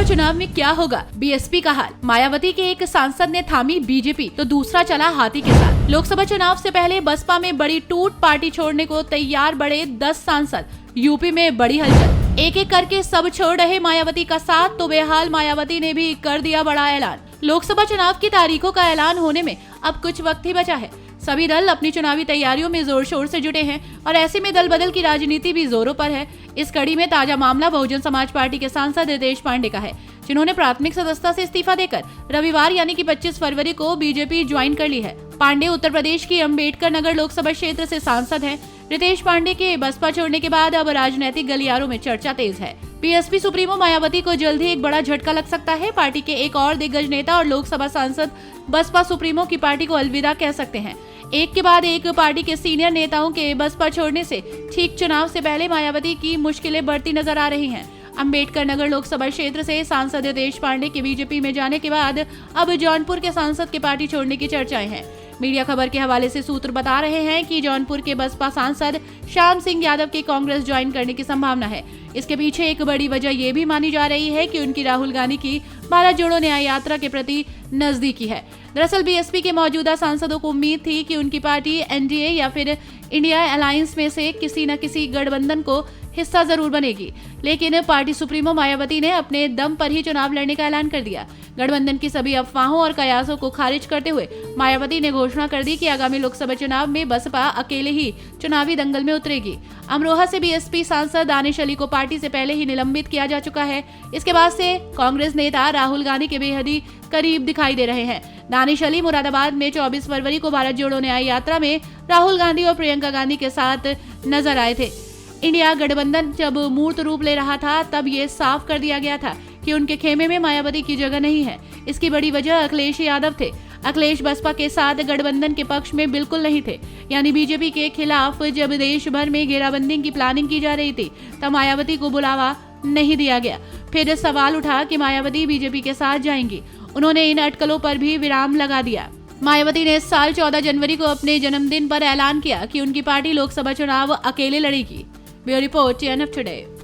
चुनाव में क्या होगा, बीएसपी का हाल। मायावती के एक सांसद ने थामी बीजेपी तो दूसरा चला हाथी के साथ। लोकसभा चुनाव से पहले बसपा में बड़ी टूट, पार्टी छोड़ने को तैयार बड़े 10 सांसद। यूपी में बड़ी हलचल, एक एक करके सब छोड़ रहे मायावती का साथ, तो बेहाल मायावती ने भी कर दिया बड़ा ऐलान। लोकसभा चुनाव की तारीखों का ऐलान होने में अब कुछ वक्त ही बचा है। सभी दल अपनी चुनावी तैयारियों में जोर शोर से जुटे हैं और ऐसे में दल बदल की राजनीति भी जोरों पर है। इस कड़ी में ताजा मामला बहुजन समाज पार्टी के सांसद रितेश पांडे का है, जिन्होंने प्राथमिक सदस्यता से इस्तीफा देकर रविवार यानी कि 25 फरवरी को बीजेपी ज्वाइन कर ली है। पांडे उत्तर प्रदेश की अम्बेडकर नगर लोकसभा क्षेत्र से सांसद हैं। रितेश पांडे के बसपा छोड़ने के बाद अब राजनीतिक गलियारों में चर्चा तेज है। बीएसपी सुप्रीमो मायावती को जल्द ही एक बड़ा झटका लग सकता है। पार्टी के एक और दिग्गज नेता और लोकसभा सांसद बसपा सुप्रीमो की पार्टी को अलविदा कह सकते हैं। एक के बाद एक पार्टी के सीनियर नेताओं के बसपा छोड़ने से ठीक चुनाव से पहले मायावती की मुश्किलें बढ़ती नजर आ रही हैं। अम्बेडकर नगर लोकसभा क्षेत्र से सांसद रितेश पांडे के बीजेपी में जाने के बाद अब जौनपुर के सांसद के पार्टी छोड़ने की चर्चाएं हैं। मीडिया खबर के हवाले से सूत्र बता रहे हैं कि जौनपुर के बसपा सांसद श्याम सिंह यादव के कांग्रेस ज्वाइन करने की संभावना है। इसके पीछे एक बड़ी वजह ये भी मानी जा रही है कि उनकी राहुल गांधी की भारत जोड़ो न्याय यात्रा के प्रति नजदीकी है। दरअसल बीएसपी के मौजूदा सांसदों को उम्मीद थी कि उनकी पार्टी एनडीए या फिर इंडिया अलायंस में से किसी न किसी गठबंधन को हिस्सा जरूर बनेगी, लेकिन पार्टी सुप्रीमो मायावती ने अपने दम पर ही चुनाव लड़ने का ऐलान कर दिया। गठबंधन की सभी अफवाहों और कयासों को खारिज करते हुए मायावती ने घोषणा कर दी कि आगामी लोकसभा चुनाव में बसपा अकेले ही चुनावी दंगल में उतरेगी। अमरोहा से बीएसपी सांसद दानिश अली को पार्टी से पहले ही निलंबित किया जा चुका है। इसके बाद से कांग्रेस नेता राहुल गांधी के बेहद ही करीब दिखाई दे रहे हैं। दानिश अली मुरादाबाद में 24 फरवरी को भारत जोड़ो न्याय यात्रा में राहुल गांधी और प्रियंका गांधी के साथ नजर आए थे। इंडिया गठबंधन जब मूर्त रूप ले रहा था तब ये साफ कर दिया गया था कि उनके खेमे में मायावती की जगह नहीं है। इसकी बड़ी वजह अखिलेश यादव थे। अखिलेश बसपा के साथ गठबंधन के पक्ष में बिल्कुल नहीं थे, यानी बीजेपी के खिलाफ जब देश भर में घेराबंदी की प्लानिंग की जा रही थी तब मायावती को बुलावा नहीं दिया गया। फिर सवाल उठा कि मायावती बीजेपी के साथ जाएंगी। उन्होंने इन अटकलों पर भी विराम लगा दिया। मायावती ने इस साल 14 जनवरी को अपने जन्मदिन पर ऐलान किया कि उनकी पार्टी लोकसभा चुनाव अकेले लड़ेगी। Bureau report TNF today.